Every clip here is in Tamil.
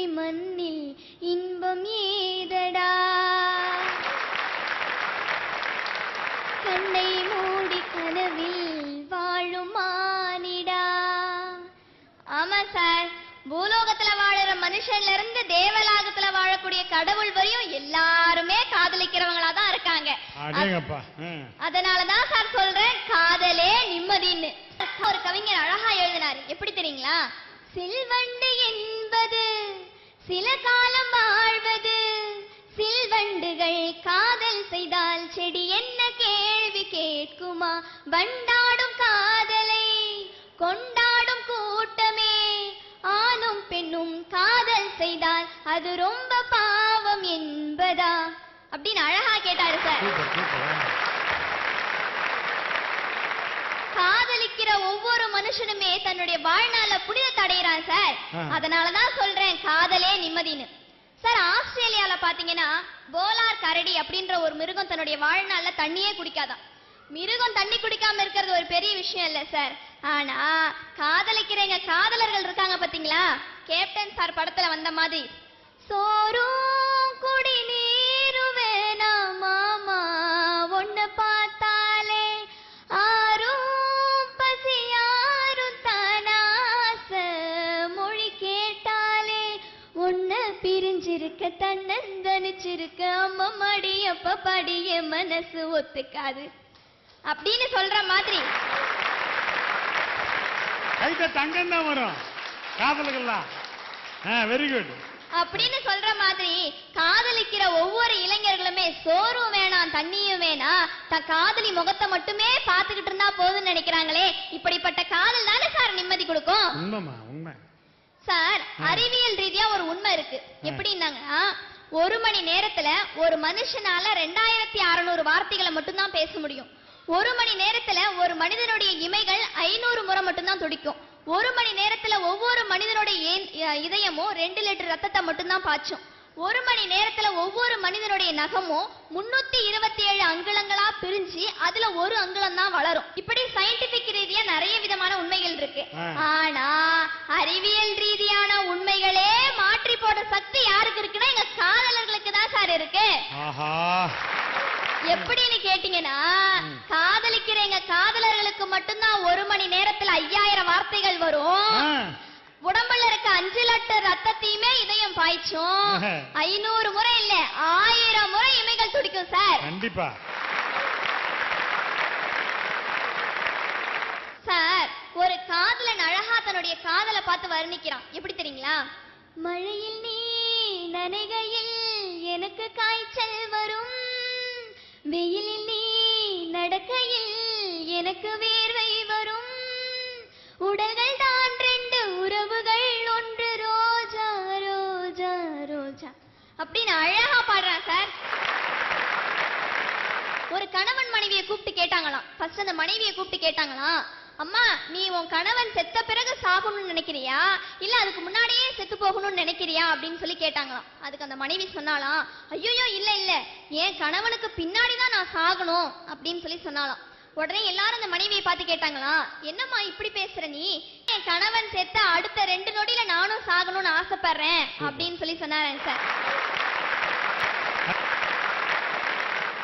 இன்றி மண்ணில் இன்பம் ஏதடா. கண்ணை மூடி கனவில் வாழும் மானிடா. ஆமா சார், பூலோகத்துல வாழற மனுஷன்ல இருந்து தேவலாகத்துல வாழக்கூடிய கடவுள் வரையும் எல்லாருமே காதலிக்கிறவங்களா தான் இருக்காங்க. அதனாலதான் சார் சொல்றேன், காதலே நிம்மதின்னு. ஒரு கவிஞர் அழகா எழுதினாரு, எப்படி தெரியுங்களா? சில்வண்டு என்பது சில காலம் வாழ்வது, சில்வண்டுகள் காதல் செய்தால் செடி என்ன கேள்வி கேட்குமா? வண்டாடும் காதலை கொண்டாடும் கூட்டமே, ஆணும் பெண்ணும் காதல் செய்தால் அது ரொம்ப பாவம் என்பதா அப்படின்னு அழகா கேட்டாரு சார். காதலிக்கிற ஒவ்வொரு மனுஷனுமே தன்னுடைய வாழ்நாள புனிதத்தை அடைகிறான் சார். அதனாலதான் சொல்றேன், காதலே நிம்மதின்னு. சார், ஆஸ்திரேலியால பாத்தீங்கன்னா போலார் கரடி அப்படின்ற ஒரு மிருகம் தன்னுடைய வாழ்நாள்ல தண்ணியே குடிக்காதான். மிருகம் தண்ணி குடிக்காம இருக்கிறது ஒரு பெரிய விஷயம் இல்ல சார். ஆனா காதலிக்கிறவங்க காதலர்கள் இருக்காங்க பாத்தீங்களா? கேப்டன் சார் படத்துல வந்த மாதிரி, சோறும் குடி நீரும் வேணாம் மாமா, ஒன்ன பார்த்தாலே ஆரும் பசியாரும் தானாச, மொழி கேட்டாலே ஒன்ன பிரிஞ்சிருக்க தன்னந்தனிச்சிருக்க, அம்மா மடி அப்ப படிய மனசு ஒத்துக்காது அப்படின்னு சொல்ற மாதிரி. தங்கம் தான் வரும் காதலுக்கெல்லாம். Very good. அப்படின்னு சொல்ற மாதிரி காதலிக்கிற ஒவ்வொரு இளைஞர்களுமே சோறும் வேணாம் தண்ணியும் வேணாம், தன் காதலி முகத்தை மட்டுமே பார்த்துக்கிட்டு இருந்தா போதும்னு நினைக்கிறாங்களே. இப்படிப்பட்ட காதல் தானே சார் நிம்மதி கொடுக்கும். உண்மை சார், அறிவியல் ரீதியா ஒரு உண்மை இருக்கு. எப்படின்னாங்கன்னா, ஒரு மணி நேரத்துல ஒரு மனுஷனால 2600 வார்த்தைகளை மட்டும்தான் பேச முடியும். ஒரு மணி நேரத்துல ஒரு மனிதனுடைய இமைகள் 500 முறை மட்டும்தான் துடிக்கும். ஒரு மணி நேரத்துல ஒவ்வொரு மனிதனுடைய இதயமும் 2 லிட்டர் ரத்தத்தை மட்டும்தான் பாய்ச்சும். ஒரு மணி நேரத்துல ஒவ்வொரு மனிதனுடைய நகமும் 327 அங்குலங்களா பிரிஞ்சு அதுல ஒரு அங்குலம் தான் வளரும். இப்படி சயின்டிபிக் ரீதியா நிறைய விதமான உண்மைகள் இருக்கு. ஆனா அறிவியல் ரீதியான உண்மைகளே மாற்றி போட சக்தி யாருக்கு இருக்குன்னா எங்க காதலர்களுக்கு தான் சார் இருக்கு. எப்படின்னு கேட்டீங்கன்னா, காதலிக்கிற எங்க காதலர்களுக்கு மட்டும்தான் ஒரு மணி நேரத்துல 5000 வார்த்தைகள் வரும். உடம்புல இருக்க 5 லிட்டர் ரத்தத்தையுமே இதயம் பாய்ச்சும். 500 முறை இல்ல 1000 முறை இமைகள் துடிக்கும் சார். கண்டிப்பா சார், ஒரு காதலன் அழகா தன்னுடைய காதலை பார்த்து வர்ணிக்கிறான். எப்படி தெரியுங்களா? மழையில் நீ நனைகையில் எனக்கு காய்ச்சல் வரும், வெயிலில் நீ நடக்கையில் எனக்கு வேர்வை வரும், உடல்கள் தான் 2 உறவுகள் ஒன்று ரோஜா ரோஜா ரோஜா அப்படின்னு அழகா பாடுறான் சார். ஒரு கணவன் மனைவியை கூப்பிட்டு கேட்டாங்களாம். ஃபர்ஸ்ட் அந்த மனைவியை கூப்பிட்டு கேட்டாங்களாம், அம்மா நீ உன் கணவன் செத்த பிறகு சாகணும்னு நினைக்கிறியா இல்ல அதுக்கு முன்னாடியே செத்து போகணும்னு நினைக்கிறியா அப்படின்னு சொல்லி கேட்டாங்களாம். அதுக்கு அந்த மனைவி சொன்னாலாம், ஐயோ இல்ல இல்ல, என் கணவனுக்கு பின்னாடிதான் நான் சாகணும் அப்படின்னு சொல்லி சொன்னாலாம். உடனே எல்லாரும் அந்த மனைவியை பார்த்து கேட்டாங்களா, என்னம்மா இப்படி பேசுற நீ? என் கணவன் செத்த அடுத்த 2 நொடியில நானும் சாகணும்னு ஆசைப்படுறேன் அப்படின்னு சொல்லி சொன்னாரேன் சார்.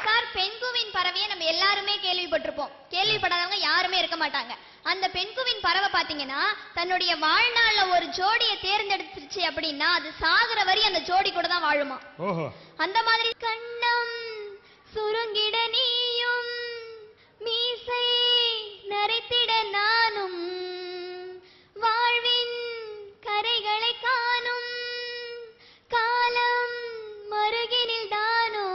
சார், பெண்குவின் பறவையை நம்ம எல்லாருமே கேள்விப்பட்டிருப்போம். கேள்விப்படாதவங்க யாருமே இருக்க மாட்டாங்க. அந்த பெண்குவின் பறவை பாத்தீங்கன்னா தன்னுடைய வாழ்நாள்ல ஒரு ஜோடியை தேர்ந்தெடுத்துருச்சு அப்படின்னா அது சாகுற வரை அந்த ஜோடி கூட தான் வாழுமா. அந்த மாதிரி கண்ணம் சுருங்கிட நீயும் மீசை நரைத்திட நானும் வாழ்வின் கரைகளை காணும் காலம் மருகினில் தானோ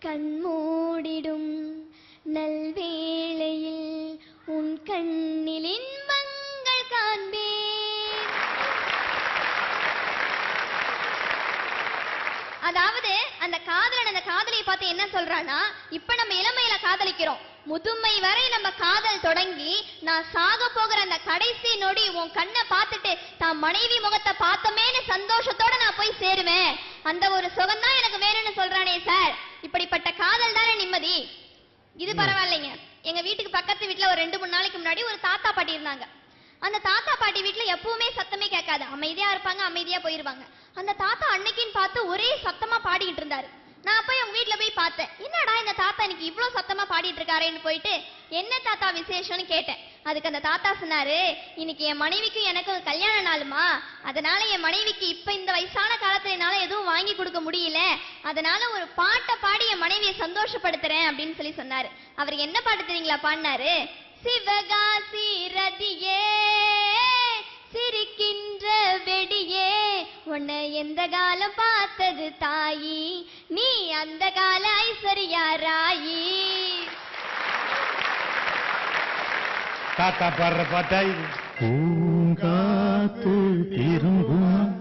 கண்மூடிடும் நல்வேளையில் உன் கண்ணில் இன்பங்கள் காண்பேன். அதாவது அந்த காதலன் அந்த காதலியை பார்த்து என்ன சொல்றானா, இப்ப நம்ம இளமையில காதலிக்கிறோம், முதுமை வரை நம்ம காதல் தொடங்கி நான் சாக போகிற அந்த கடைசி நொடி உன் கண்ணை பார்த்துட்டு தான் மனைவி முகத்தை பார்த்தமேன்னு சந்தோஷத்தோட நான் போய் சேருவேன், அந்த ஒரு சுகம் தான் எனக்கு வேணும்னு சொல்றானே சார். இப்படிப்பட்ட காதல் தானே நிம்மதி. இது பரவாயில்லைங்க. எங்க வீட்டுக்கு பக்கத்து வீட்டுல ஒரு 2-3 நாளைக்கு முன்னாடி ஒரு தாத்தா பாட்டி இருந்தாங்க. அந்த தாத்தா பாட்டி வீட்டுல எப்பவுமே சத்தமே கேட்காது. அமைதியா இருப்பாங்க, அமைதியா போயிருவாங்க. அந்த தாத்தா அன்னைக்குன்னு பார்த்து ஒரே சத்தமா பாடிக்கிட்டு இருந்தாரு. நான் போய் அவங்க வீட்டுல போய் பார்த்தேன். என்னடா இந்த தாத்தா இன்னைக்கு இவ்வளவு சத்தமா பாடிட்டு இருக்காருன்னு போயிட்டு என்ன தாத்தா விசேஷம்னு கேட்டேன். அதுக்கு அந்த தாத்தா சொன்னாரு, இன்னைக்கு என் மனைவிக்கும் எனக்கும் கல்யாண நாளுமா, அதனால என் மனைவிக்கு இப்ப இந்த வயசான காலத்துல என்னால எதுவும் வாங்கி கொடுக்க முடியல, அதனால ஒரு பாட்டை பாடி என் மனைவியை சந்தோஷப்படுத்துறேன் அப்படின்னு சொல்லி சொன்னாரு. அவர் என்ன பாட்டு தெரியுங்களா பாடினாரு? சிவகாசி ரதியே சிரிக்கின்ற வெடியே உன்னை எந்த காலம் பார்த்தது தாயி, நீ அந்த கால ஐஸ்வர்யா ராயி. தாத்தா பாடுற பாட்டா இது. பூங்காத்து திரும்பும்